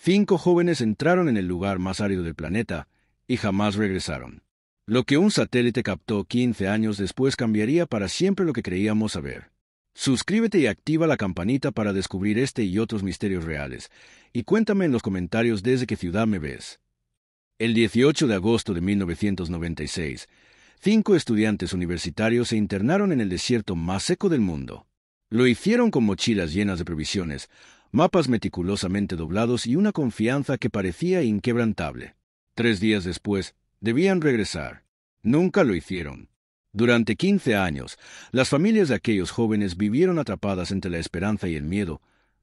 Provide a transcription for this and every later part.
5 jóvenes entraron en el lugar más árido del planeta y jamás regresaron. Lo que un satélite captó 15 años después cambiaría para siempre lo que creíamos saber. Suscríbete y activa la campanita para descubrir este y otros misterios reales, y cuéntame en los comentarios desde qué ciudad me ves. El 18 de agosto de 1996, 5 estudiantes universitarios se internaron en el desierto más seco del mundo. Lo hicieron con mochilas llenas de provisiones, mapas meticulosamente doblados y una confianza que parecía inquebrantable. 3 días después, debían regresar. Nunca lo hicieron. Durante 15 años, las familias de aquellos jóvenes vivieron atrapadas entre la esperanza y el miedo,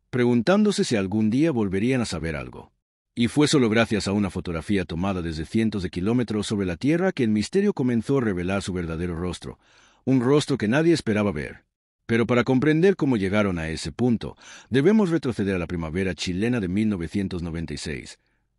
preguntándose si algún día volverían a saber algo. Y fue solo gracias a una fotografía tomada desde cientos de kilómetros sobre la Tierra que el misterio comenzó a revelar su verdadero rostro, un rostro que nadie esperaba ver. Pero para comprender cómo llegaron a ese punto, debemos retroceder a la primavera chilena de 1996,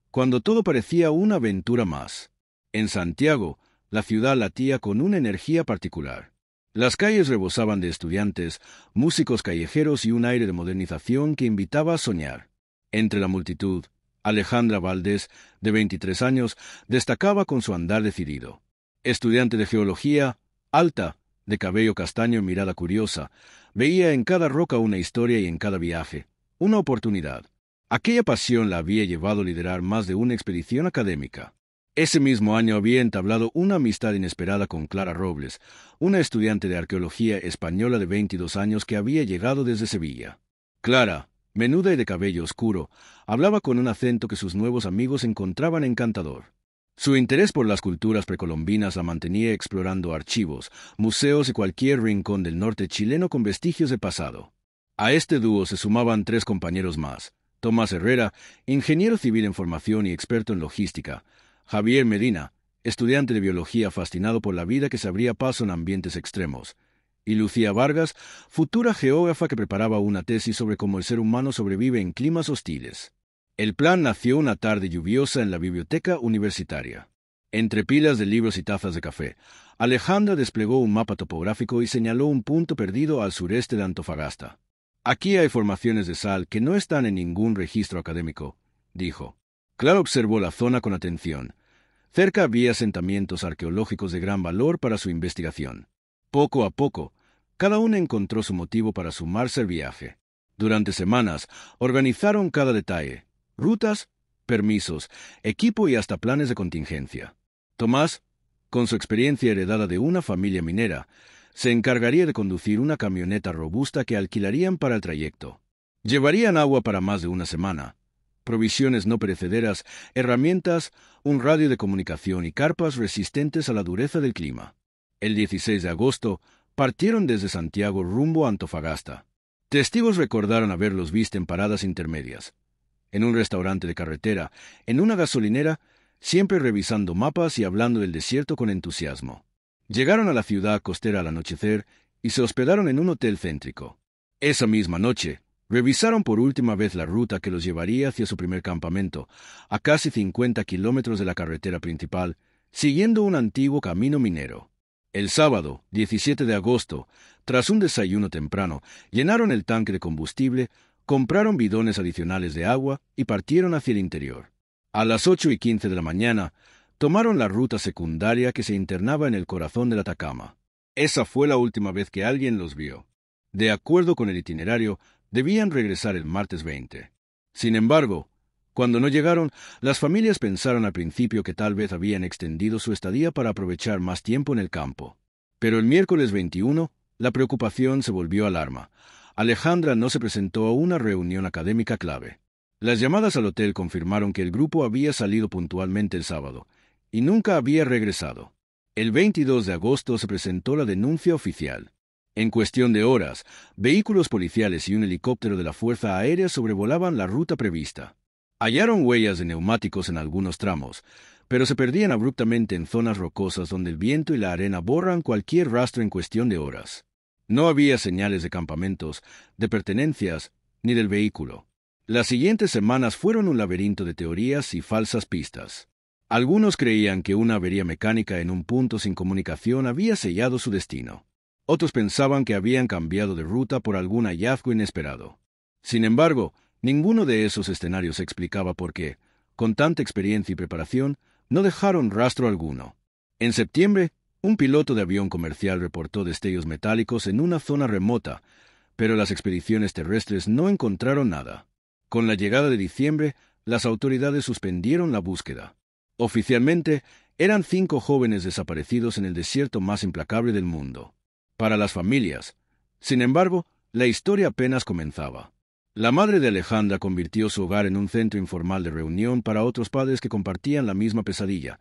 cuando todo parecía una aventura más. En Santiago, la ciudad latía con una energía particular. Las calles rebosaban de estudiantes, músicos callejeros y un aire de modernización que invitaba a soñar. Entre la multitud, Alejandra Valdés, de 23 años, destacaba con su andar decidido. Estudiante de geología, alta, de cabello castaño y mirada curiosa, veía en cada roca una historia y en cada viaje una oportunidad. Aquella pasión la había llevado a liderar más de una expedición académica. Ese mismo año había entablado una amistad inesperada con Clara Robles, una estudiante de arqueología española de 22 años que había llegado desde Sevilla. Clara, menuda y de cabello oscuro, hablaba con un acento que sus nuevos amigos encontraban encantador. Su interés por las culturas precolombinas la mantenía explorando archivos, museos y cualquier rincón del norte chileno con vestigios de pasado. A este dúo se sumaban 3 compañeros más: Tomás Herrera, ingeniero civil en formación y experto en logística; Javier Medina, estudiante de biología fascinado por la vida que se abría paso en ambientes extremos; y Lucía Vargas, futura geógrafa que preparaba una tesis sobre cómo el ser humano sobrevive en climas hostiles. El plan nació una tarde lluviosa en la biblioteca universitaria. Entre pilas de libros y tazas de café, Alejandra desplegó un mapa topográfico y señaló un punto perdido al sureste de Antofagasta. «Aquí hay formaciones de sal que no están en ningún registro académico», dijo. Clara observó la zona con atención. Cerca había asentamientos arqueológicos de gran valor para su investigación. Poco a poco, cada uno encontró su motivo para sumarse al viaje. Durante semanas, organizaron cada detalle: rutas, permisos, equipo y hasta planes de contingencia. Tomás, con su experiencia heredada de una familia minera, se encargaría de conducir una camioneta robusta que alquilarían para el trayecto. Llevarían agua para más de una semana, provisiones no perecederas, herramientas, un radio de comunicación y carpas resistentes a la dureza del clima. El 16 de agosto, partieron desde Santiago rumbo a Antofagasta. Testigos recordaron haberlos visto en paradas intermedias, en un restaurante de carretera, en una gasolinera, siempre revisando mapas y hablando del desierto con entusiasmo. Llegaron a la ciudad costera al anochecer y se hospedaron en un hotel céntrico. Esa misma noche, revisaron por última vez la ruta que los llevaría hacia su primer campamento, a casi 50 kilómetros de la carretera principal, siguiendo un antiguo camino minero. El sábado, 17 de agosto, tras un desayuno temprano, llenaron el tanque de combustible, compraron bidones adicionales de agua y partieron hacia el interior. A las 8:15 de la mañana, tomaron la ruta secundaria que se internaba en el corazón del Atacama. Esa fue la última vez que alguien los vio. De acuerdo con el itinerario, debían regresar el martes 20. Sin embargo, cuando no llegaron, las familias pensaron al principio que tal vez habían extendido su estadía para aprovechar más tiempo en el campo. Pero el miércoles 21, la preocupación se volvió alarma. Alejandra no se presentó a una reunión académica clave. Las llamadas al hotel confirmaron que el grupo había salido puntualmente el sábado y nunca había regresado. El 22 de agosto se presentó la denuncia oficial. En cuestión de horas, vehículos policiales y un helicóptero de la Fuerza Aérea sobrevolaban la ruta prevista. Hallaron huellas de neumáticos en algunos tramos, pero se perdían abruptamente en zonas rocosas donde el viento y la arena borran cualquier rastro en cuestión de horas. No había señales de campamentos, de pertenencias, ni del vehículo. Las siguientes semanas fueron un laberinto de teorías y falsas pistas. Algunos creían que una avería mecánica en un punto sin comunicación había sellado su destino. Otros pensaban que habían cambiado de ruta por algún hallazgo inesperado. Sin embargo, Ninguno de esos escenarios explicaba por qué, con tanta experiencia y preparación, no dejaron rastro alguno. En septiembre, un piloto de avión comercial reportó destellos metálicos en una zona remota, pero las expediciones terrestres no encontraron nada. Con la llegada de diciembre, las autoridades suspendieron la búsqueda. Oficialmente, eran 5 jóvenes desaparecidos en el desierto más implacable del mundo. Para las familias, sin embargo, la historia apenas comenzaba. La madre de Alejandra convirtió su hogar en un centro informal de reunión para otros padres que compartían la misma pesadilla: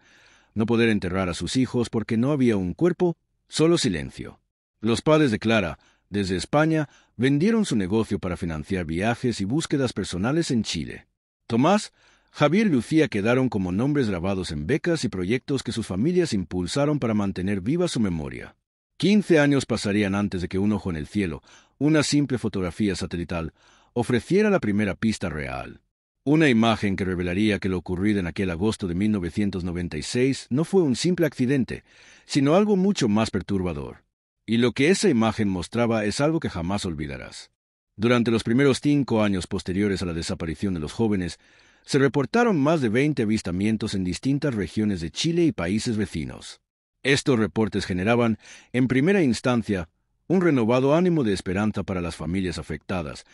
no poder enterrar a sus hijos porque no había un cuerpo, solo silencio. Los padres de Clara, desde España, vendieron su negocio para financiar viajes y búsquedas personales en Chile. Tomás, Javier y Lucía quedaron como nombres grabados en becas y proyectos que sus familias impulsaron para mantener viva su memoria. 15 años pasarían antes de que un ojo en el cielo, una simple fotografía satelital, ofreciera la primera pista real. Una imagen que revelaría que lo ocurrido en aquel agosto de 1996 no fue un simple accidente, sino algo mucho más perturbador. Y lo que esa imagen mostraba es algo que jamás olvidarás. Durante los primeros 5 años posteriores a la desaparición de los jóvenes, se reportaron más de 20 avistamientos en distintas regiones de Chile y países vecinos. Estos reportes generaban, en primera instancia, un renovado ánimo de esperanza para las familias afectadas,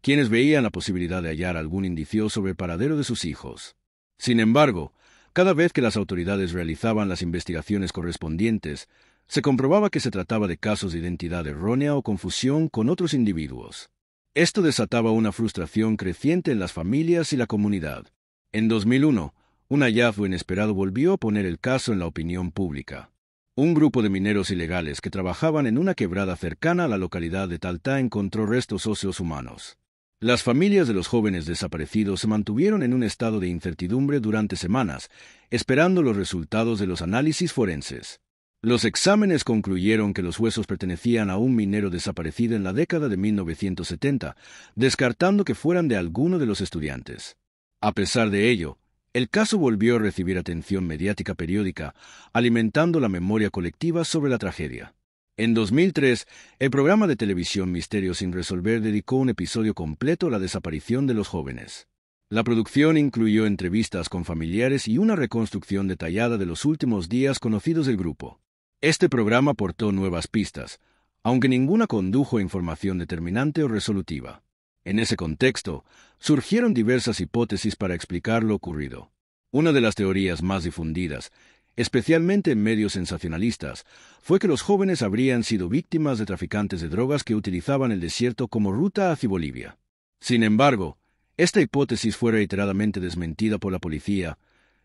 quienes veían la posibilidad de hallar algún indicio sobre el paradero de sus hijos. Sin embargo, cada vez que las autoridades realizaban las investigaciones correspondientes, se comprobaba que se trataba de casos de identidad errónea o confusión con otros individuos. Esto desataba una frustración creciente en las familias y la comunidad. En 2001, un hallazgo inesperado volvió a poner el caso en la opinión pública. Un grupo de mineros ilegales que trabajaban en una quebrada cercana a la localidad de Taltá encontró restos óseos humanos. Las familias de los jóvenes desaparecidos se mantuvieron en un estado de incertidumbre durante semanas, esperando los resultados de los análisis forenses. Los exámenes concluyeron que los huesos pertenecían a un minero desaparecido en la década de 1970, descartando que fueran de alguno de los estudiantes. A pesar de ello, el caso volvió a recibir atención mediática periódica, alimentando la memoria colectiva sobre la tragedia. En 2003, el programa de televisión Misterios sin resolver dedicó un episodio completo a la desaparición de los jóvenes. La producción incluyó entrevistas con familiares y una reconstrucción detallada de los últimos días conocidos del grupo. Este programa aportó nuevas pistas, aunque ninguna condujo a información determinante o resolutiva. En ese contexto, surgieron diversas hipótesis para explicar lo ocurrido. Una de las teorías más difundidas, especialmente en medios sensacionalistas, fue que los jóvenes habrían sido víctimas de traficantes de drogas que utilizaban el desierto como ruta hacia Bolivia. Sin embargo, esta hipótesis fue reiteradamente desmentida por la policía,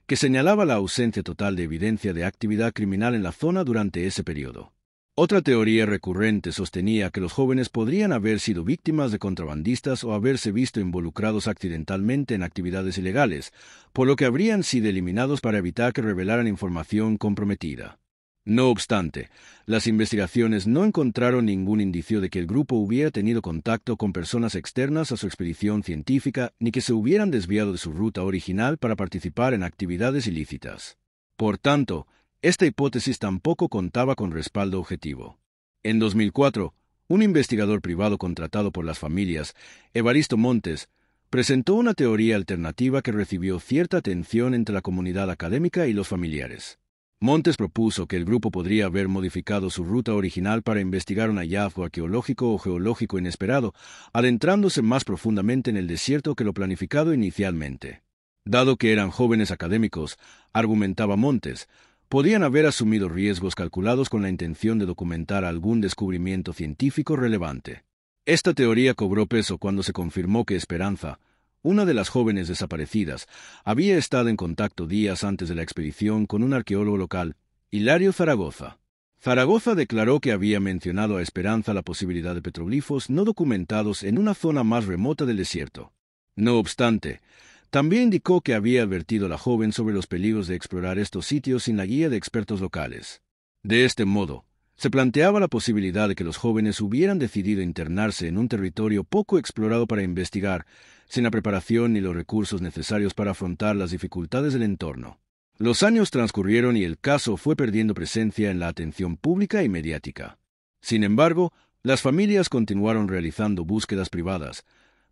que señalaba la ausencia total de evidencia de actividad criminal en la zona durante ese periodo. Otra teoría recurrente sostenía que los jóvenes podrían haber sido víctimas de contrabandistas o haberse visto involucrados accidentalmente en actividades ilegales, por lo que habrían sido eliminados para evitar que revelaran información comprometida. No obstante, las investigaciones no encontraron ningún indicio de que el grupo hubiera tenido contacto con personas externas a su expedición científica ni que se hubieran desviado de su ruta original para participar en actividades ilícitas. Por tanto, esta hipótesis tampoco contaba con respaldo objetivo. En 2004, un investigador privado contratado por las familias, Evaristo Montes, presentó una teoría alternativa que recibió cierta atención entre la comunidad académica y los familiares. Montes propuso que el grupo podría haber modificado su ruta original para investigar un hallazgo arqueológico o geológico inesperado, adentrándose más profundamente en el desierto que lo planificado inicialmente. Dado que eran jóvenes académicos, argumentaba Montes, podían haber asumido riesgos calculados con la intención de documentar algún descubrimiento científico relevante. Esta teoría cobró peso cuando se confirmó que Esperanza, una de las jóvenes desaparecidas, había estado en contacto días antes de la expedición con un arqueólogo local, Hilario Zaragoza. Zaragoza declaró que había mencionado a Esperanza la posibilidad de petroglifos no documentados en una zona más remota del desierto. No obstante, también indicó que había advertido a la joven sobre los peligros de explorar estos sitios sin la guía de expertos locales. De este modo, se planteaba la posibilidad de que los jóvenes hubieran decidido internarse en un territorio poco explorado para investigar, sin la preparación ni los recursos necesarios para afrontar las dificultades del entorno. Los años transcurrieron y el caso fue perdiendo presencia en la atención pública y mediática. Sin embargo, las familias continuaron realizando búsquedas privadas,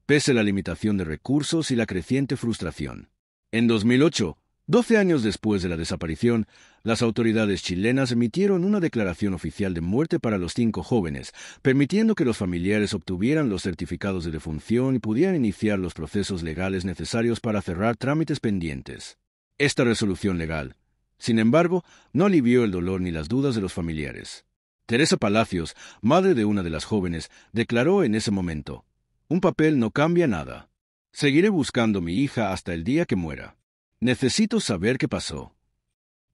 pese a la limitación de recursos y la creciente frustración. En 2008, 12 años después de la desaparición, las autoridades chilenas emitieron una declaración oficial de muerte para los 5 jóvenes, permitiendo que los familiares obtuvieran los certificados de defunción y pudieran iniciar los procesos legales necesarios para cerrar trámites pendientes. Esta resolución legal, sin embargo, no alivió el dolor ni las dudas de los familiares. Teresa Palacios, madre de una de las jóvenes, declaró en ese momento: «Un papel no cambia nada. Seguiré buscando a mi hija hasta el día que muera. Necesito saber qué pasó».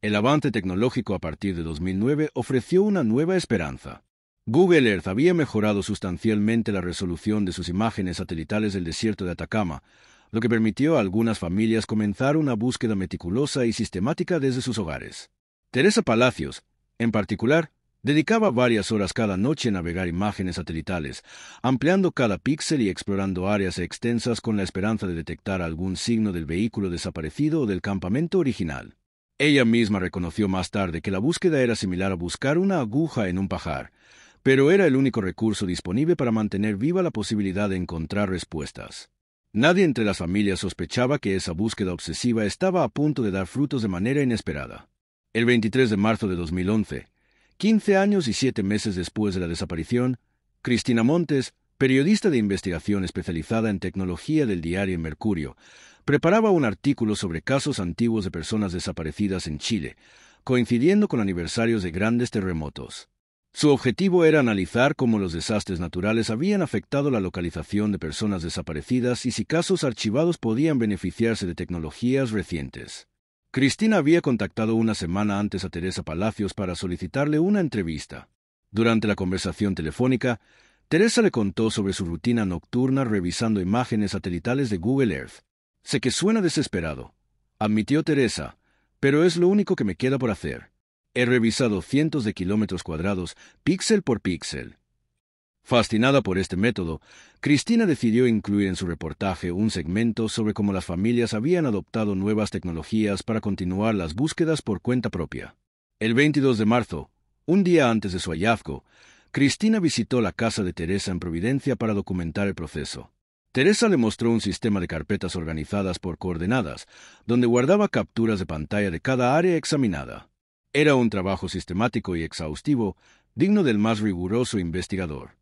El avance tecnológico a partir de 2009 ofreció una nueva esperanza. Google Earth había mejorado sustancialmente la resolución de sus imágenes satelitales del desierto de Atacama, lo que permitió a algunas familias comenzar una búsqueda meticulosa y sistemática desde sus hogares. Teresa Palacios, en particular, dedicaba varias horas cada noche a navegar imágenes satelitales, ampliando cada píxel y explorando áreas extensas con la esperanza de detectar algún signo del vehículo desaparecido o del campamento original. Ella misma reconoció más tarde que la búsqueda era similar a buscar una aguja en un pajar, pero era el único recurso disponible para mantener viva la posibilidad de encontrar respuestas. Nadie entre las familias sospechaba que esa búsqueda obsesiva estaba a punto de dar frutos de manera inesperada. El 23 de marzo de 2011, 15 años y 7 meses después de la desaparición, Cristina Montes, periodista de investigación especializada en tecnología del diario Mercurio, preparaba un artículo sobre casos antiguos de personas desaparecidas en Chile, coincidiendo con aniversarios de grandes terremotos. Su objetivo era analizar cómo los desastres naturales habían afectado la localización de personas desaparecidas y si casos archivados podían beneficiarse de tecnologías recientes. Cristina había contactado una semana antes a Teresa Palacios para solicitarle una entrevista. Durante la conversación telefónica, Teresa le contó sobre su rutina nocturna revisando imágenes satelitales de Google Earth. «Sé que suena desesperado», admitió Teresa, «pero es lo único que me queda por hacer. He revisado cientos de kilómetros cuadrados, píxel por píxel». Fascinada por este método, Cristina decidió incluir en su reportaje un segmento sobre cómo las familias habían adoptado nuevas tecnologías para continuar las búsquedas por cuenta propia. El 22 de marzo, un día antes de su hallazgo, Cristina visitó la casa de Teresa en Providencia para documentar el proceso. Teresa le mostró un sistema de carpetas organizadas por coordenadas, donde guardaba capturas de pantalla de cada área examinada. Era un trabajo sistemático y exhaustivo, digno del más riguroso investigador.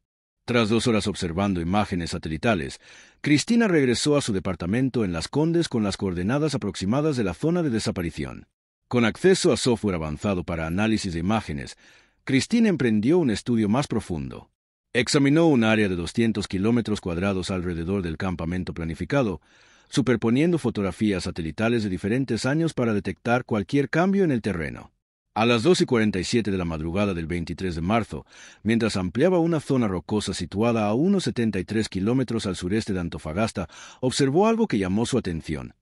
Tras 2 horas observando imágenes satelitales, Cristina regresó a su departamento en Las Condes con las coordenadas aproximadas de la zona de desaparición. Con acceso a software avanzado para análisis de imágenes, Cristina emprendió un estudio más profundo. Examinó un área de 200 kilómetros cuadrados alrededor del campamento planificado, superponiendo fotografías satelitales de diferentes años para detectar cualquier cambio en el terreno. A las 2:47 de la madrugada del 23 de marzo, mientras ampliaba una zona rocosa situada a unos 73 kilómetros al sureste de Antofagasta, observó algo que llamó su atención.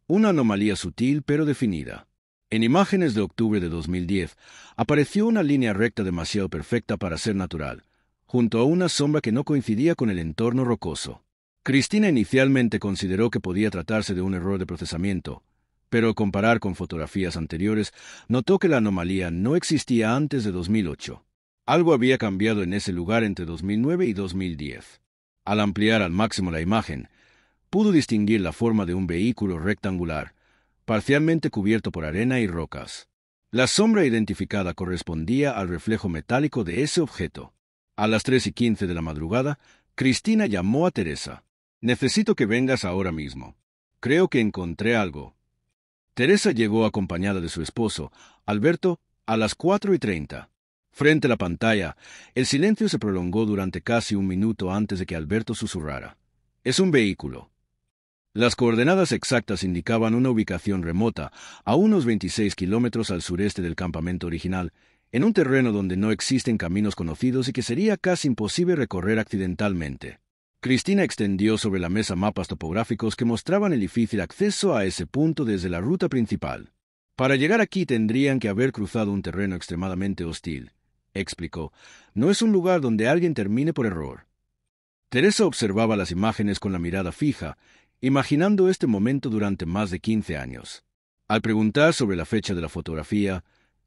Una anomalía sutil pero definida. En imágenes de octubre de 2010, apareció una línea recta demasiado perfecta para ser natural, junto a una sombra que no coincidía con el entorno rocoso. Cristina inicialmente consideró que podía tratarse de un error de procesamiento, pero al comparar con fotografías anteriores, notó que la anomalía no existía antes de 2008. Algo había cambiado en ese lugar entre 2009 y 2010. Al ampliar al máximo la imagen, pudo distinguir la forma de un vehículo rectangular, parcialmente cubierto por arena y rocas. La sombra identificada correspondía al reflejo metálico de ese objeto. A las 3:15 de la madrugada, Cristina llamó a Teresa. «Necesito que vengas ahora mismo. Creo que encontré algo». Teresa llegó acompañada de su esposo, Alberto, a las 4:30. Frente a la pantalla, el silencio se prolongó durante casi un minuto antes de que Alberto susurrara. «Es un vehículo». Las coordenadas exactas indicaban una ubicación remota, a unos 26 kilómetros al sureste del campamento original, en un terreno donde no existen caminos conocidos y que sería casi imposible recorrer accidentalmente. Cristina extendió sobre la mesa mapas topográficos que mostraban el difícil acceso a ese punto desde la ruta principal. «Para llegar aquí tendrían que haber cruzado un terreno extremadamente hostil», explicó. «No es un lugar donde alguien termine por error». Teresa observaba las imágenes con la mirada fija, imaginando este momento durante más de 15 años. Al preguntar sobre la fecha de la fotografía,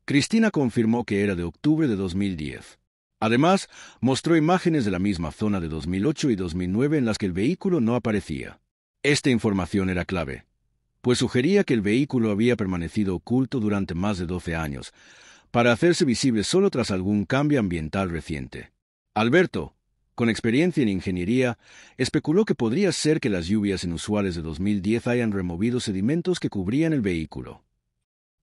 Cristina confirmó que era de octubre de 2010. Además, mostró imágenes de la misma zona de 2008 y 2009 en las que el vehículo no aparecía. Esta información era clave, pues sugería que el vehículo había permanecido oculto durante más de 12 años, para hacerse visible solo tras algún cambio ambiental reciente. Alberto, con experiencia en ingeniería, especuló que podría ser que las lluvias inusuales de 2010 hayan removido sedimentos que cubrían el vehículo.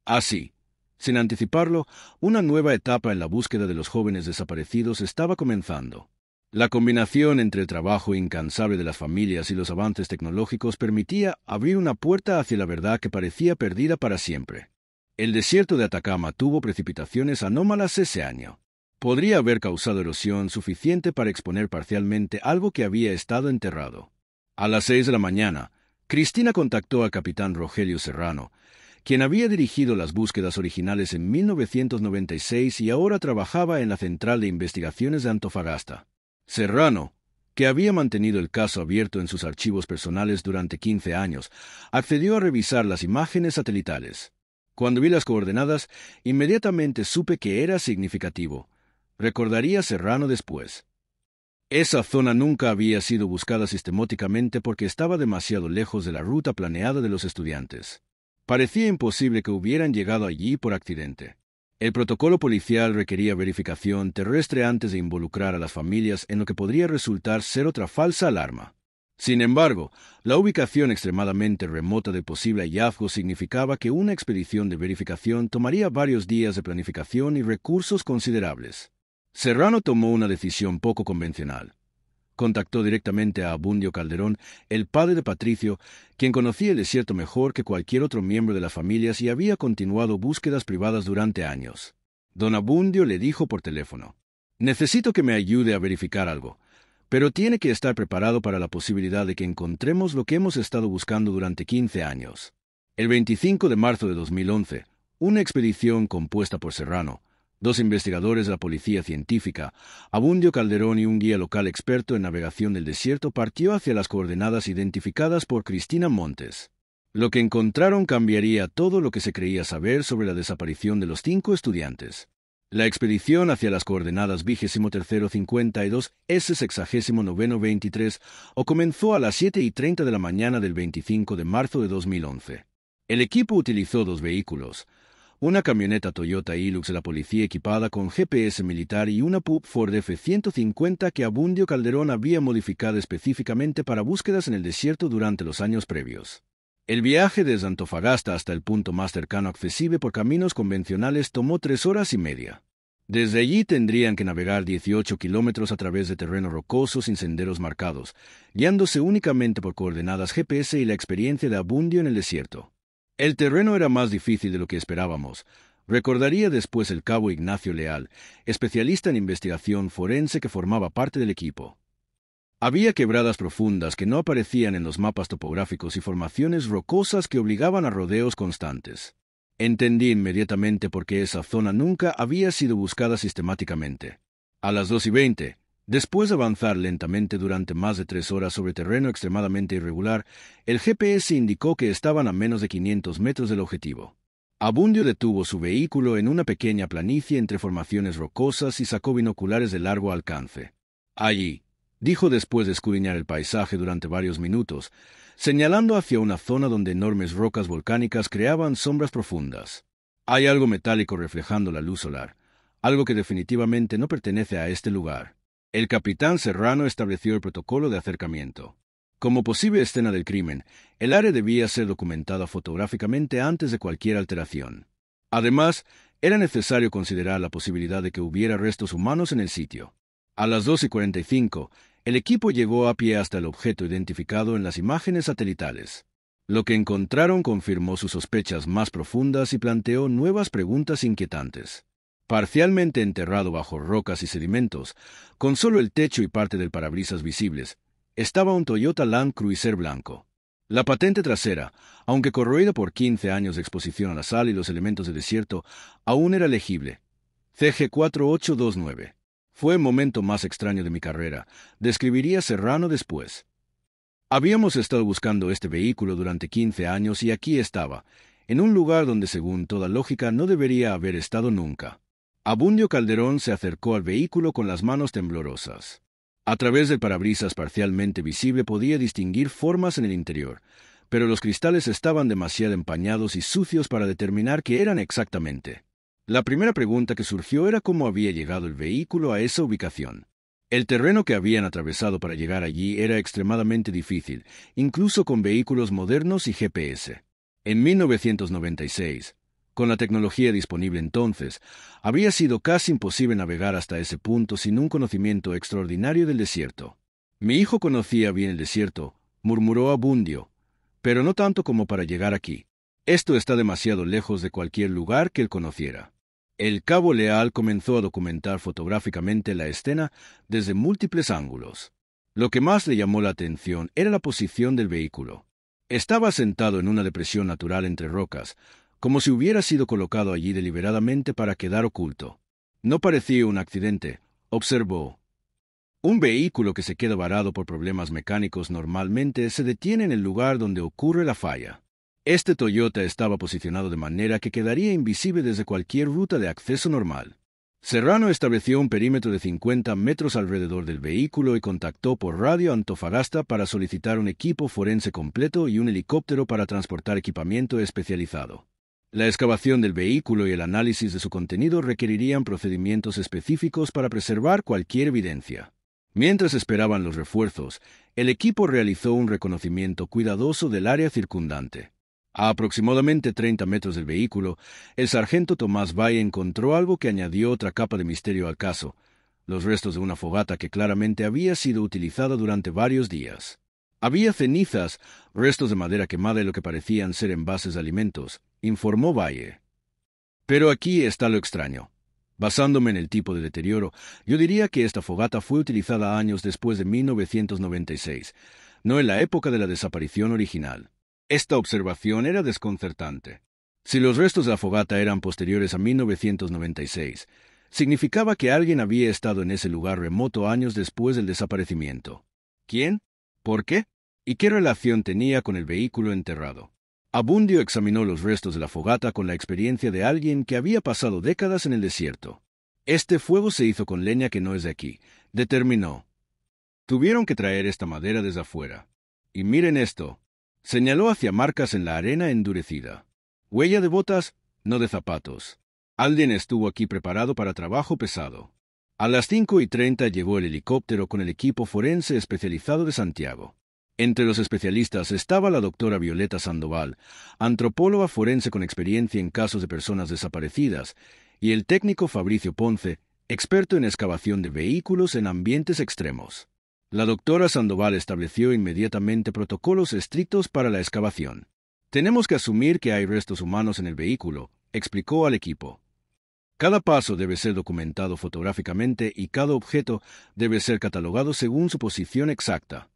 Así, sin anticiparlo, una nueva etapa en la búsqueda de los jóvenes desaparecidos estaba comenzando. La combinación entre el trabajo incansable de las familias y los avances tecnológicos permitía abrir una puerta hacia la verdad que parecía perdida para siempre. El desierto de Atacama tuvo precipitaciones anómalas ese año. Podría haber causado erosión suficiente para exponer parcialmente algo que había estado enterrado. A las 6 de la mañana, Cristina contactó al capitán Rogelio Serrano, quien había dirigido las búsquedas originales en 1996 y ahora trabajaba en la Central de Investigaciones de Antofagasta. Serrano, que había mantenido el caso abierto en sus archivos personales durante 15 años, accedió a revisar las imágenes satelitales. Cuando vi las coordenadas, inmediatamente supe que era significativo. Recordaría Serrano después. Esa zona nunca había sido buscada sistemáticamente porque estaba demasiado lejos de la ruta planeada de los estudiantes. Parecía imposible que hubieran llegado allí por accidente. El protocolo policial requería verificación terrestre antes de involucrar a las familias en lo que podría resultar ser otra falsa alarma. Sin embargo, la ubicación extremadamente remota del posible hallazgo significaba que una expedición de verificación tomaría varios días de planificación y recursos considerables. Serrano tomó una decisión poco convencional. Contactó directamente a Abundio Calderón, el padre de Patricio, quien conocía el desierto mejor que cualquier otro miembro de las familias y había continuado búsquedas privadas durante años. Don Abundio le dijo por teléfono: «Necesito que me ayude a verificar algo, pero tiene que estar preparado para la posibilidad de que encontremos lo que hemos estado buscando durante 15 años». El 25 de marzo de 2011, una expedición compuesta por Serrano, 2 investigadores de la policía científica, Abundio Calderón y un guía local experto en navegación del desierto partió hacia las coordenadas identificadas por Cristina Montes. Lo que encontraron cambiaría todo lo que se creía saber sobre la desaparición de los 5 estudiantes. La expedición hacia las coordenadas 23:52 S 69:23 comenzó a las 7:30 de la mañana del 25 de marzo de 2011. El equipo utilizó 2 vehículos, una camioneta Toyota Hilux de la policía equipada con GPS militar y una Pup Ford F-150 que Abundio Calderón había modificado específicamente para búsquedas en el desierto durante los años previos. El viaje desde Antofagasta hasta el punto más cercano accesible por caminos convencionales tomó 3 horas y media. Desde allí tendrían que navegar 18 kilómetros a través de terreno rocoso sin senderos marcados, guiándose únicamente por coordenadas GPS y la experiencia de Abundio en el desierto. El terreno era más difícil de lo que esperábamos, recordaría después el cabo Ignacio Leal, especialista en investigación forense que formaba parte del equipo. Había quebradas profundas que no aparecían en los mapas topográficos y formaciones rocosas que obligaban a rodeos constantes. Entendí inmediatamente por qué esa zona nunca había sido buscada sistemáticamente. A las 2:20, después de avanzar lentamente durante más de 3 horas sobre terreno extremadamente irregular, el GPS indicó que estaban a menos de 500 metros del objetivo. Abundio detuvo su vehículo en una pequeña planicie entre formaciones rocosas y sacó binoculares de largo alcance. «Allí», dijo después de escudriñar el paisaje durante varios minutos, señalando hacia una zona donde enormes rocas volcánicas creaban sombras profundas. «Hay algo metálico reflejando la luz solar, algo que definitivamente no pertenece a este lugar». El capitán Serrano estableció el protocolo de acercamiento. Como posible escena del crimen, el área debía ser documentada fotográficamente antes de cualquier alteración. Además, era necesario considerar la posibilidad de que hubiera restos humanos en el sitio. A las 2:45, el equipo llegó a pie hasta el objeto identificado en las imágenes satelitales. Lo que encontraron confirmó sus sospechas más profundas y planteó nuevas preguntas inquietantes. Parcialmente enterrado bajo rocas y sedimentos, con solo el techo y parte del parabrisas visibles, estaba un Toyota Land Cruiser blanco. La patente trasera, aunque corroída por 15 años de exposición a la sal y los elementos de desierto, aún era legible. CG 4829. Fue el momento más extraño de mi carrera, describiría Serrano después. Habíamos estado buscando este vehículo durante 15 años y aquí estaba, en un lugar donde según toda lógica no debería haber estado nunca. Abundio Calderón se acercó al vehículo con las manos temblorosas. A través del parabrisas parcialmente visible podía distinguir formas en el interior, pero los cristales estaban demasiado empañados y sucios para determinar qué eran exactamente. La primera pregunta que surgió era cómo había llegado el vehículo a esa ubicación. El terreno que habían atravesado para llegar allí era extremadamente difícil, incluso con vehículos modernos y GPS. En 1996, con la tecnología disponible entonces, habría sido casi imposible navegar hasta ese punto sin un conocimiento extraordinario del desierto. Mi hijo conocía bien el desierto, murmuró Abundio, pero no tanto como para llegar aquí. Esto está demasiado lejos de cualquier lugar que él conociera. El cabo Leal comenzó a documentar fotográficamente la escena desde múltiples ángulos. Lo que más le llamó la atención era la posición del vehículo. Estaba sentado en una depresión natural entre rocas, como si hubiera sido colocado allí deliberadamente para quedar oculto. No parecía un accidente, observó. Un vehículo que se queda varado por problemas mecánicos normalmente se detiene en el lugar donde ocurre la falla. Este Toyota estaba posicionado de manera que quedaría invisible desde cualquier ruta de acceso normal. Serrano estableció un perímetro de 50 metros alrededor del vehículo y contactó por radio a Antofagasta para solicitar un equipo forense completo y un helicóptero para transportar equipamiento especializado. La excavación del vehículo y el análisis de su contenido requerirían procedimientos específicos para preservar cualquier evidencia. Mientras esperaban los refuerzos, el equipo realizó un reconocimiento cuidadoso del área circundante. A aproximadamente 30 metros del vehículo, el sargento Tomás Valle encontró algo que añadió otra capa de misterio al caso: los restos de una fogata que claramente había sido utilizada durante varios días. Había cenizas, restos de madera quemada y lo que parecían ser envases de alimentos, informó Valle. Pero aquí está lo extraño. Basándome en el tipo de deterioro, yo diría que esta fogata fue utilizada años después de 1996, no en la época de la desaparición original. Esta observación era desconcertante. Si los restos de la fogata eran posteriores a 1996, significaba que alguien había estado en ese lugar remoto años después del desaparecimiento. ¿Quién? ¿Por qué? ¿Y qué relación tenía con el vehículo enterrado? Abundio examinó los restos de la fogata con la experiencia de alguien que había pasado décadas en el desierto. Este fuego se hizo con leña que no es de aquí, determinó. Tuvieron que traer esta madera desde afuera. Y miren esto. Señaló hacia marcas en la arena endurecida. Huella de botas, no de zapatos. Alguien estuvo aquí preparado para trabajo pesado. A las 5:30 llegó el helicóptero con el equipo forense especializado de Santiago. Entre los especialistas estaba la doctora Violeta Sandoval, antropóloga forense con experiencia en casos de personas desaparecidas, y el técnico Fabricio Ponce, experto en excavación de vehículos en ambientes extremos. La doctora Sandoval estableció inmediatamente protocolos estrictos para la excavación. Tenemos que asumir que hay restos humanos en el vehículo, explicó al equipo. Cada paso debe ser documentado fotográficamente y cada objeto debe ser catalogado según su posición exacta.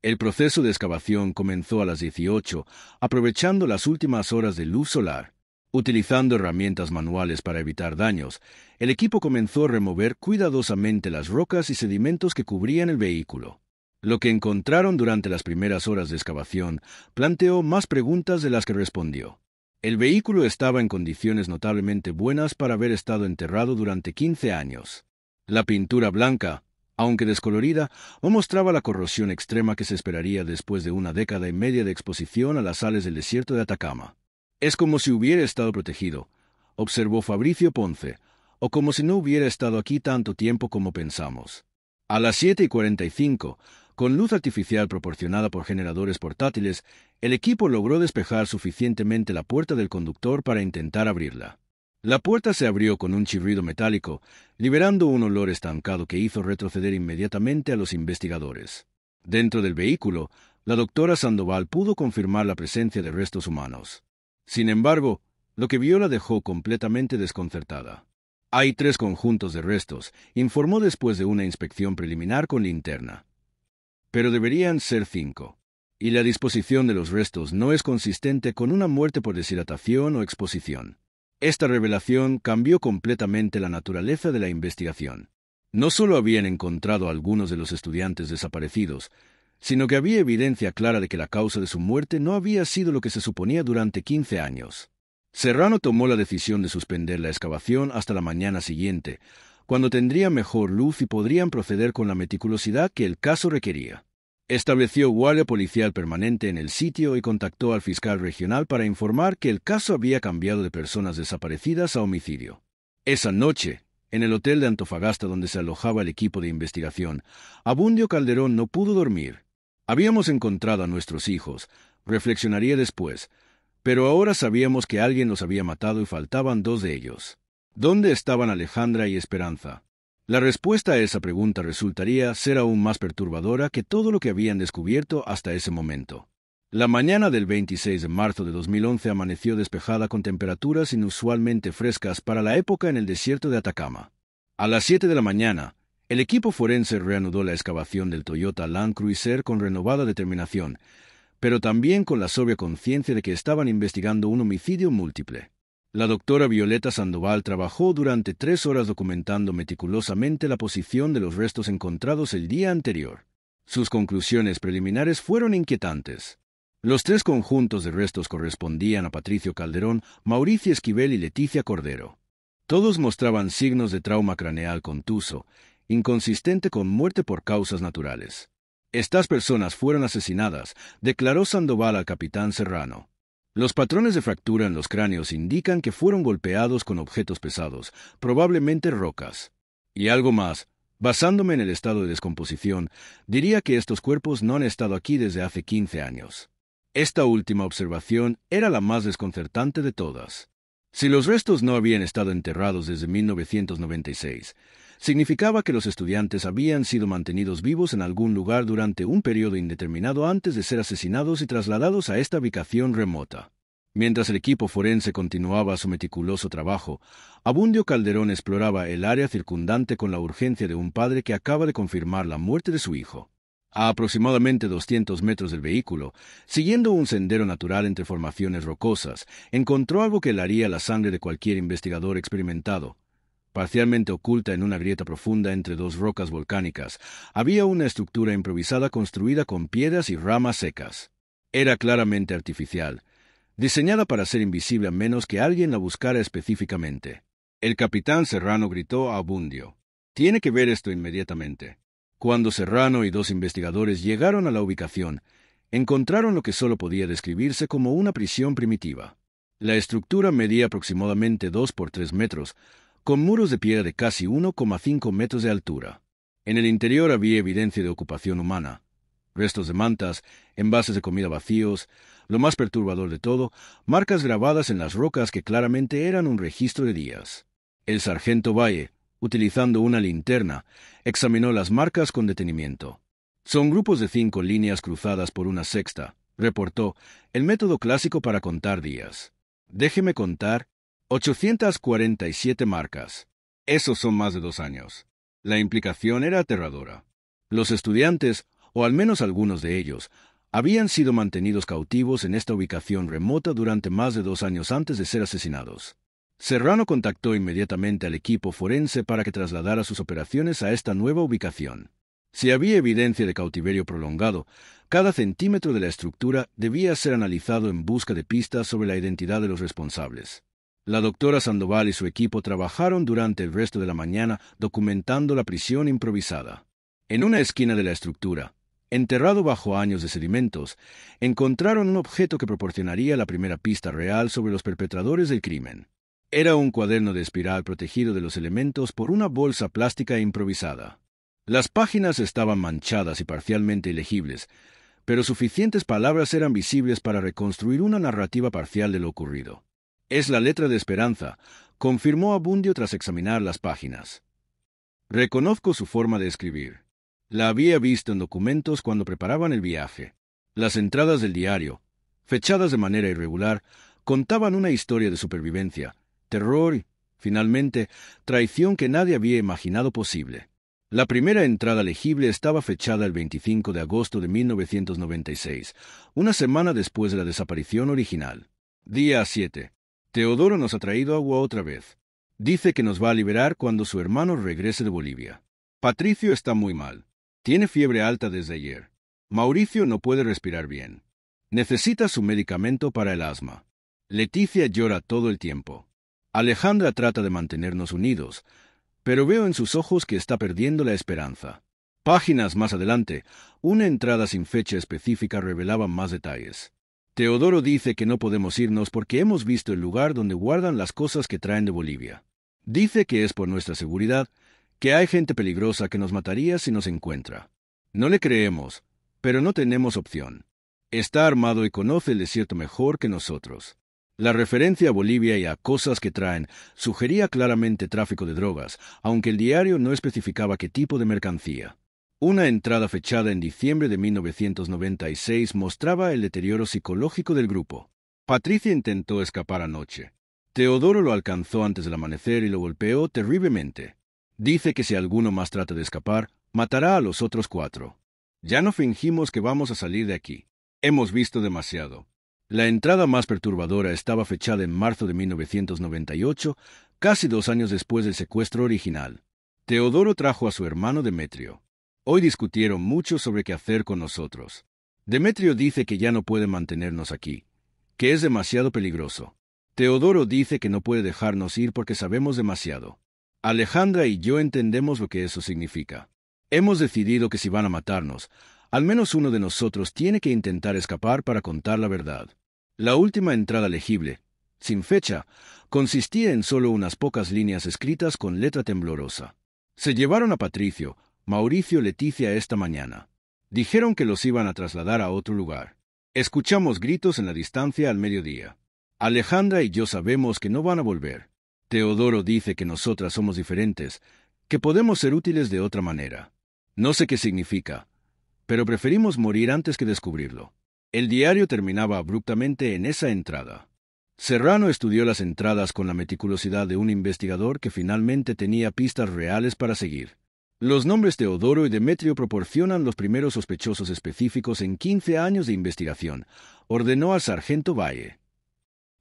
El proceso de excavación comenzó a las 18, aprovechando las últimas horas de luz solar. Utilizando herramientas manuales para evitar daños, el equipo comenzó a remover cuidadosamente las rocas y sedimentos que cubrían el vehículo. Lo que encontraron durante las primeras horas de excavación planteó más preguntas de las que respondió. El vehículo estaba en condiciones notablemente buenas para haber estado enterrado durante 15 años. La pintura blanca, aunque descolorida, no mostraba la corrosión extrema que se esperaría después de una década y media de exposición a las sales del desierto de Atacama. Es como si hubiera estado protegido, observó Fabricio Ponce, o como si no hubiera estado aquí tanto tiempo como pensamos. A las 7:45, con luz artificial proporcionada por generadores portátiles, el equipo logró despejar suficientemente la puerta del conductor para intentar abrirla. La puerta se abrió con un chirrido metálico, liberando un olor estancado que hizo retroceder inmediatamente a los investigadores. Dentro del vehículo, la doctora Sandoval pudo confirmar la presencia de restos humanos. Sin embargo, lo que vio la dejó completamente desconcertada. Hay 3 conjuntos de restos, informó después de una inspección preliminar con linterna. Pero deberían ser 5. Y la disposición de los restos no es consistente con una muerte por deshidratación o exposición. Esta revelación cambió completamente la naturaleza de la investigación. No solo habían encontrado a algunos de los estudiantes desaparecidos, sino que había evidencia clara de que la causa de su muerte no había sido lo que se suponía durante 15 años. Serrano tomó la decisión de suspender la excavación hasta la mañana siguiente, cuando tendría mejor luz y podrían proceder con la meticulosidad que el caso requería. Estableció guardia policial permanente en el sitio y contactó al fiscal regional para informar que el caso había cambiado de personas desaparecidas a homicidio. Esa noche, en el hotel de Antofagasta donde se alojaba el equipo de investigación, Abundio Calderón no pudo dormir. Habíamos encontrado a nuestros hijos, reflexionaría después, pero ahora sabíamos que alguien los había matado y faltaban dos de ellos. ¿Dónde estaban Alejandra y Esperanza? La respuesta a esa pregunta resultaría ser aún más perturbadora que todo lo que habían descubierto hasta ese momento. La mañana del 26 de marzo de 2011 amaneció despejada con temperaturas inusualmente frescas para la época en el desierto de Atacama. A las 7 de la mañana, el equipo forense reanudó la excavación del Toyota Land Cruiser con renovada determinación, pero también con la sobria conciencia de que estaban investigando un homicidio múltiple. La doctora Violeta Sandoval trabajó durante 3 horas documentando meticulosamente la posición de los restos encontrados el día anterior. Sus conclusiones preliminares fueron inquietantes. Los 3 conjuntos de restos correspondían a Patricio Calderón, Mauricio Esquivel y Leticia Cordero. Todos mostraban signos de trauma craneal contuso, inconsistente con muerte por causas naturales. Estas personas fueron asesinadas, declaró Sandoval al capitán Serrano. Los patrones de fractura en los cráneos indican que fueron golpeados con objetos pesados, probablemente rocas. Y algo más, basándome en el estado de descomposición, diría que estos cuerpos no han estado aquí desde hace 15 años. Esta última observación era la más desconcertante de todas. Si los restos no habían estado enterrados desde 1996, significaba que los estudiantes habían sido mantenidos vivos en algún lugar durante un periodo indeterminado antes de ser asesinados y trasladados a esta ubicación remota. Mientras el equipo forense continuaba su meticuloso trabajo, Abundio Calderón exploraba el área circundante con la urgencia de un padre que acaba de confirmar la muerte de su hijo. A aproximadamente 200 metros del vehículo, siguiendo un sendero natural entre formaciones rocosas, encontró algo que helaría la sangre de cualquier investigador experimentado. Parcialmente oculta en una grieta profunda entre 2 rocas volcánicas, había una estructura improvisada construida con piedras y ramas secas. Era claramente artificial, diseñada para ser invisible a menos que alguien la buscara específicamente. El capitán Serrano gritó a Abundio: «Tiene que ver esto inmediatamente». Cuando Serrano y 2 investigadores llegaron a la ubicación, encontraron lo que solo podía describirse como una prisión primitiva. La estructura medía aproximadamente 2 por 3 metros, con muros de piedra de casi 1,5 metros de altura. En el interior había evidencia de ocupación humana, restos de mantas, envases de comida vacíos, lo más perturbador de todo, marcas grabadas en las rocas que claramente eran un registro de días. El sargento Valle, utilizando una linterna, examinó las marcas con detenimiento. «Son grupos de 5 líneas cruzadas por una sexta», reportó, el método clásico para contar días. «Déjeme contar, 847 marcas. Esos son más de 2 años». La implicación era aterradora. Los estudiantes, o al menos algunos de ellos, habían sido mantenidos cautivos en esta ubicación remota durante más de 2 años antes de ser asesinados. Serrano contactó inmediatamente al equipo forense para que trasladara sus operaciones a esta nueva ubicación. Si había evidencia de cautiverio prolongado, cada centímetro de la estructura debía ser analizado en busca de pistas sobre la identidad de los responsables. La doctora Sandoval y su equipo trabajaron durante el resto de la mañana documentando la prisión improvisada. En una esquina de la estructura, enterrado bajo años de sedimentos, encontraron un objeto que proporcionaría la primera pista real sobre los perpetradores del crimen. Era un cuaderno de espiral protegido de los elementos por una bolsa plástica improvisada. Las páginas estaban manchadas y parcialmente ilegibles, pero suficientes palabras eran visibles para reconstruir una narrativa parcial de lo ocurrido. «Es la letra de Esperanza», confirmó Abundio tras examinar las páginas. «Reconozco su forma de escribir. La había visto en documentos cuando preparaban el viaje. Las entradas del diario, fechadas de manera irregular, contaban una historia de supervivencia, terror y, finalmente, traición que nadie había imaginado posible. La primera entrada legible estaba fechada el 25 de agosto de 1996, una semana después de la desaparición original. Día 7. Teodoro nos ha traído agua otra vez. Dice que nos va a liberar cuando su hermano regrese de Bolivia. Patricio está muy mal. Tiene fiebre alta desde ayer. Mauricio no puede respirar bien. Necesita su medicamento para el asma. Leticia llora todo el tiempo. Alejandra trata de mantenernos unidos, pero veo en sus ojos que está perdiendo la esperanza. Páginas más adelante, una entrada sin fecha específica revelaba más detalles. Teodoro dice que no podemos irnos porque hemos visto el lugar donde guardan las cosas que traen de Bolivia. Dice que es por nuestra seguridad, que hay gente peligrosa que nos mataría si nos encuentra. No le creemos, pero no tenemos opción. Está armado y conoce el desierto mejor que nosotros. La referencia a Bolivia y a cosas que traen sugería claramente tráfico de drogas, aunque el diario no especificaba qué tipo de mercancía. Una entrada fechada en diciembre de 1996 mostraba el deterioro psicológico del grupo. Patricia intentó escapar anoche. Teodoro lo alcanzó antes del amanecer y lo golpeó terriblemente. Dice que si alguno más trata de escapar, matará a los otros 4. Ya no fingimos que vamos a salir de aquí. Hemos visto demasiado. La entrada más perturbadora estaba fechada en marzo de 1998, casi 2 años después del secuestro original. Teodoro trajo a su hermano Demetrio. Hoy discutieron mucho sobre qué hacer con nosotros. Demetrio dice que ya no puede mantenernos aquí, que es demasiado peligroso. Teodoro dice que no puede dejarnos ir porque sabemos demasiado. Alejandra y yo entendemos lo que eso significa. Hemos decidido que si van a matarnos, al menos uno de nosotros tiene que intentar escapar para contar la verdad. La última entrada legible, sin fecha, consistía en solo unas pocas líneas escritas con letra temblorosa. Se llevaron a Patricio, Mauricio, Leticia esta mañana. Dijeron que los iban a trasladar a otro lugar. Escuchamos gritos en la distancia al mediodía. Alejandra y yo sabemos que no van a volver. Teodoro dice que nosotras somos diferentes, que podemos ser útiles de otra manera. No sé qué significa, pero preferimos morir antes que descubrirlo. El diario terminaba abruptamente en esa entrada. Serrano estudió las entradas con la meticulosidad de un investigador que finalmente tenía pistas reales para seguir. Los nombres Teodoro y Demetrio proporcionan los primeros sospechosos específicos en 15 años de investigación, ordenó al sargento Valle.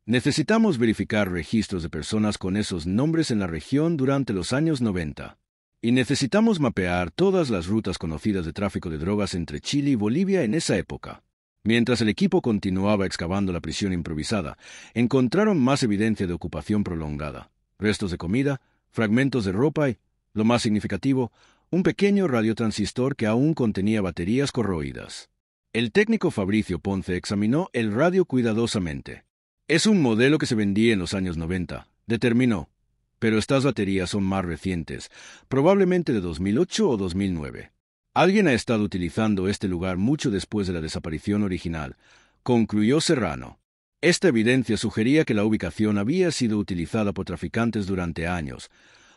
Necesitamos verificar registros de personas con esos nombres en la región durante los años 90. Y necesitamos mapear todas las rutas conocidas de tráfico de drogas entre Chile y Bolivia en esa época. Mientras el equipo continuaba excavando la prisión improvisada, encontraron más evidencia de ocupación prolongada, restos de comida, fragmentos de ropa y, lo más significativo, un pequeño radiotransistor que aún contenía baterías corroídas. El técnico Fabricio Ponce examinó el radio cuidadosamente. Es un modelo que se vendía en los años 90, determinó, pero estas baterías son más recientes, probablemente de 2008 o 2009. Alguien ha estado utilizando este lugar mucho después de la desaparición original, concluyó Serrano. Esta evidencia sugería que la ubicación había sido utilizada por traficantes durante años,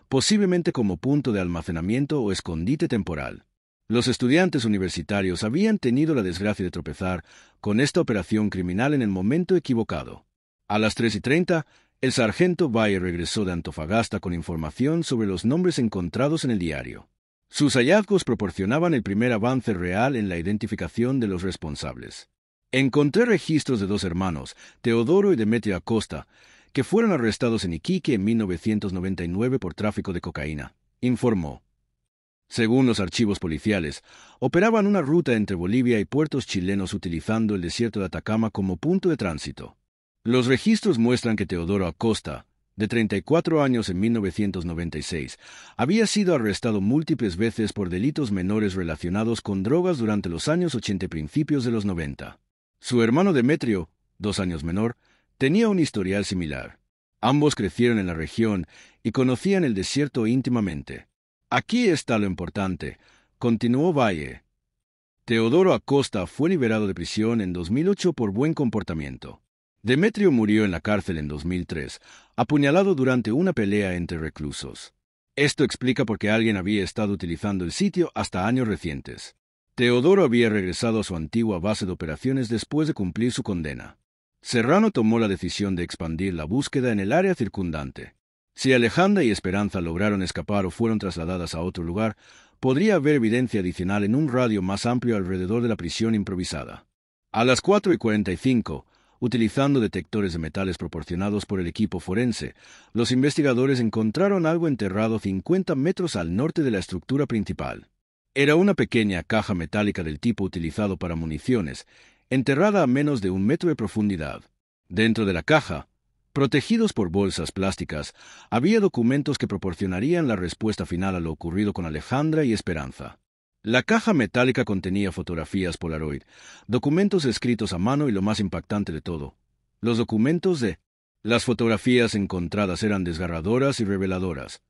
posiblemente como punto de almacenamiento o escondite temporal. Los estudiantes universitarios habían tenido la desgracia de tropezar con esta operación criminal en el momento equivocado. A las 3:30, el sargento Valle regresó de Antofagasta con información sobre los nombres encontrados en el diario. Sus hallazgos proporcionaban el primer avance real en la identificación de los responsables. Encontré registros de 2 hermanos, Teodoro y Demetrio Acosta, que fueron arrestados en Iquique en 1999 por tráfico de cocaína, informó. Según los archivos policiales, operaban una ruta entre Bolivia y puertos chilenos utilizando el desierto de Atacama como punto de tránsito. Los registros muestran que Teodoro Acosta, de 34 años en 1996, había sido arrestado múltiples veces por delitos menores relacionados con drogas durante los años 80 y principios de los 90. Su hermano Demetrio, 2 años menor, tenía un historial similar. Ambos crecieron en la región y conocían el desierto íntimamente. Aquí está lo importante, continuó Valle. Teodoro Acosta fue liberado de prisión en 2008 por buen comportamiento. Demetrio murió en la cárcel en 2003, apuñalado durante una pelea entre reclusos. Esto explica por qué alguien había estado utilizando el sitio hasta años recientes. Teodoro había regresado a su antigua base de operaciones después de cumplir su condena. Serrano tomó la decisión de expandir la búsqueda en el área circundante. Si Alejandra y Esperanza lograron escapar o fueron trasladadas a otro lugar, podría haber evidencia adicional en un radio más amplio alrededor de la prisión improvisada. A las 4:45, utilizando detectores de metales proporcionados por el equipo forense, los investigadores encontraron algo enterrado 50 metros al norte de la estructura principal. Era una pequeña caja metálica del tipo utilizado para municiones, enterrada a menos de 1 metro de profundidad. Dentro de la caja, protegidos por bolsas plásticas, había documentos que proporcionarían la respuesta final a lo ocurrido con Alejandra y Esperanza. La caja metálica contenía fotografías Polaroid, documentos escritos a mano y lo más impactante de todo, los documentos de... Las fotografías encontradas eran desgarradoras y reveladoras.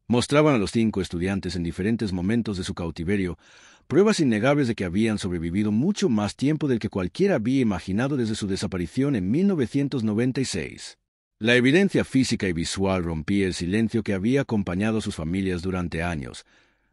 Mostraban a los 5 estudiantes en diferentes momentos de su cautiverio, pruebas innegables de que habían sobrevivido mucho más tiempo del que cualquiera había imaginado desde su desaparición en 1996. La evidencia física y visual rompía el silencio que había acompañado a sus familias durante años,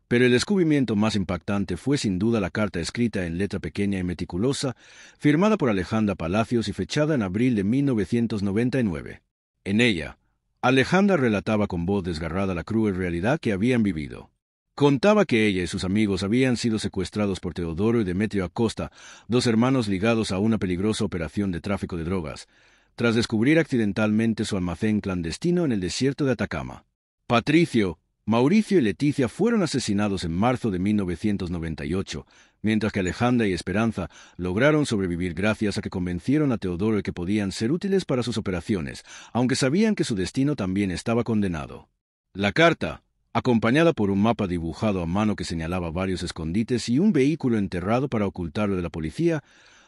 pero el descubrimiento más impactante fue sin duda la carta escrita en letra pequeña y meticulosa, firmada por Alejandra Palacios y fechada en abril de 1999. En ella, Alejandra relataba con voz desgarrada la cruel realidad que habían vivido. Contaba que ella y sus amigos habían sido secuestrados por Teodoro y Demetrio Acosta, 2 hermanos ligados a una peligrosa operación de tráfico de drogas, tras descubrir accidentalmente su almacén clandestino en el desierto de Atacama. Patricio, Mauricio y Leticia fueron asesinados en marzo de 1998, mientras que Alejandra y Esperanza lograron sobrevivir gracias a que convencieron a Teodoro de que podían ser útiles para sus operaciones, aunque sabían que su destino también estaba condenado. La carta, acompañada por un mapa dibujado a mano que señalaba varios escondites y un vehículo enterrado para ocultarlo de la policía,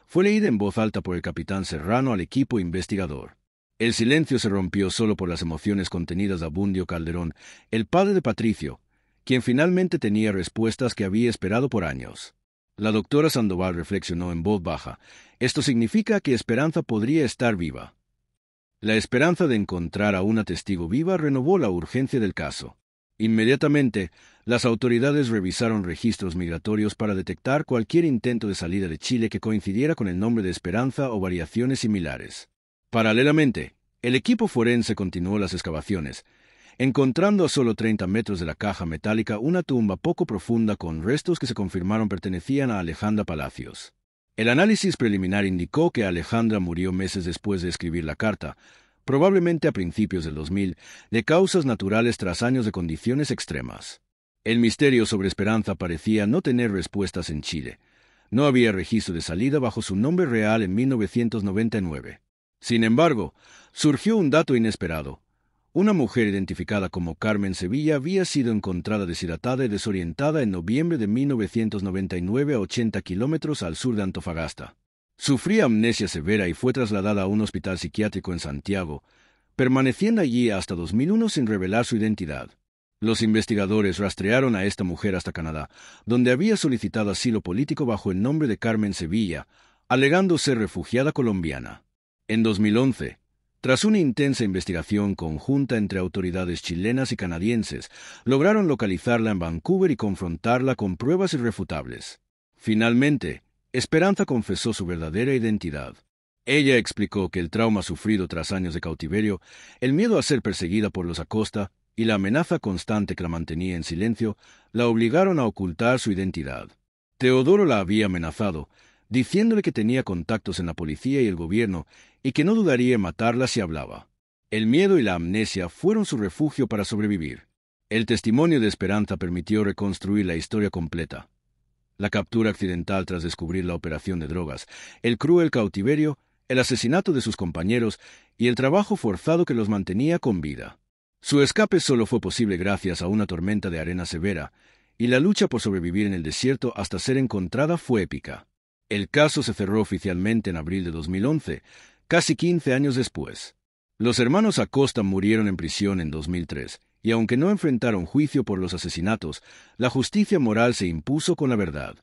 fue leída en voz alta por el capitán Serrano al equipo investigador. El silencio se rompió solo por las emociones contenidas de Abundio Calderón, el padre de Patricio, quien finalmente tenía respuestas que había esperado por años. La doctora Sandoval reflexionó en voz baja. Esto significa que Esperanza podría estar viva. La esperanza de encontrar a una testigo viva renovó la urgencia del caso. Inmediatamente, las autoridades revisaron registros migratorios para detectar cualquier intento de salida de Chile que coincidiera con el nombre de Esperanza o variaciones similares. Paralelamente, el equipo forense continuó las excavaciones, encontrando a solo 30 metros de la caja metálica una tumba poco profunda con restos que se confirmaron pertenecían a Alejandra Palacios. El análisis preliminar indicó que Alejandra murió meses después de escribir la carta, probablemente a principios del 2000, de causas naturales tras años de condiciones extremas. El misterio sobre Esperanza parecía no tener respuestas en Chile. No había registro de salida bajo su nombre real en 1999. Sin embargo, surgió un dato inesperado. Una mujer identificada como Carmen Sevilla había sido encontrada deshidratada y desorientada en noviembre de 1999 a 80 kilómetros al sur de Antofagasta. Sufría amnesia severa y fue trasladada a un hospital psiquiátrico en Santiago, permaneciendo allí hasta 2001 sin revelar su identidad. Los investigadores rastrearon a esta mujer hasta Canadá, donde había solicitado asilo político bajo el nombre de Carmen Sevilla, alegando ser refugiada colombiana. En 2011, tras una intensa investigación conjunta entre autoridades chilenas y canadienses, lograron localizarla en Vancouver y confrontarla con pruebas irrefutables. Finalmente, Esperanza confesó su verdadera identidad. Ella explicó que el trauma sufrido tras años de cautiverio, el miedo a ser perseguida por los Acosta y la amenaza constante que la mantenía en silencio, la obligaron a ocultar su identidad. Teodoro la había amenazado, diciéndole que tenía contactos en la policía y el gobierno y que no dudaría en matarla si hablaba. El miedo y la amnesia fueron su refugio para sobrevivir. El testimonio de Esperanza permitió reconstruir la historia completa. La captura accidental tras descubrir la operación de drogas, el cruel cautiverio, el asesinato de sus compañeros y el trabajo forzado que los mantenía con vida. Su escape solo fue posible gracias a una tormenta de arena severa, y la lucha por sobrevivir en el desierto hasta ser encontrada fue épica. El caso se cerró oficialmente en abril de 2011, casi 15 años después. Los hermanos Acosta murieron en prisión en 2003, y aunque no enfrentaron juicio por los asesinatos, la justicia moral se impuso con la verdad.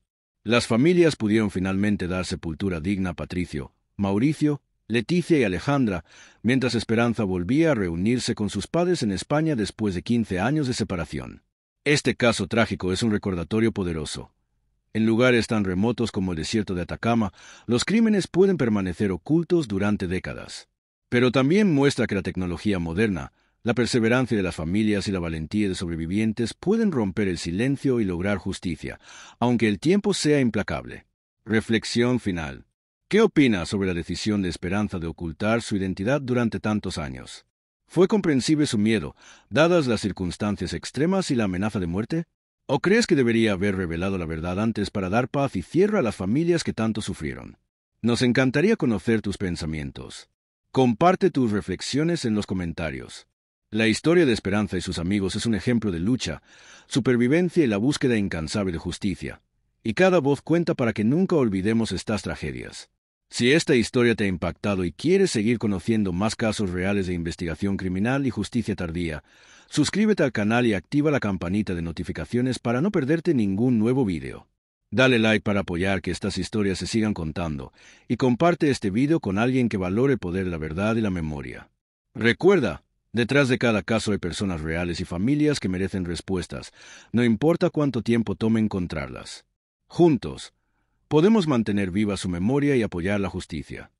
Las familias pudieron finalmente dar sepultura digna a Patricio, Mauricio, Leticia y Alejandra, mientras Esperanza volvía a reunirse con sus padres en España después de 15 años de separación. Este caso trágico es un recordatorio poderoso. En lugares tan remotos como el desierto de Atacama, los crímenes pueden permanecer ocultos durante décadas. Pero también muestra que la tecnología moderna, la perseverancia de las familias y la valentía de sobrevivientes pueden romper el silencio y lograr justicia, aunque el tiempo sea implacable. Reflexión final. ¿Qué opina sobre la decisión de Esperanza de ocultar su identidad durante tantos años? ¿Fue comprensible su miedo, dadas las circunstancias extremas y la amenaza de muerte? ¿O crees que debería haber revelado la verdad antes para dar paz y cierre a las familias que tanto sufrieron? Nos encantaría conocer tus pensamientos. Comparte tus reflexiones en los comentarios. La historia de Esperanza y sus amigos es un ejemplo de lucha, supervivencia y la búsqueda incansable de justicia. Y cada voz cuenta para que nunca olvidemos estas tragedias. Si esta historia te ha impactado y quieres seguir conociendo más casos reales de investigación criminal y justicia tardía, suscríbete al canal y activa la campanita de notificaciones para no perderte ningún nuevo video. Dale like para apoyar que estas historias se sigan contando y comparte este video con alguien que valore el poder de la verdad y la memoria. Recuerda, detrás de cada caso hay personas reales y familias que merecen respuestas, no importa cuánto tiempo tome encontrarlas. Juntos, podemos mantener viva su memoria y apoyar la justicia.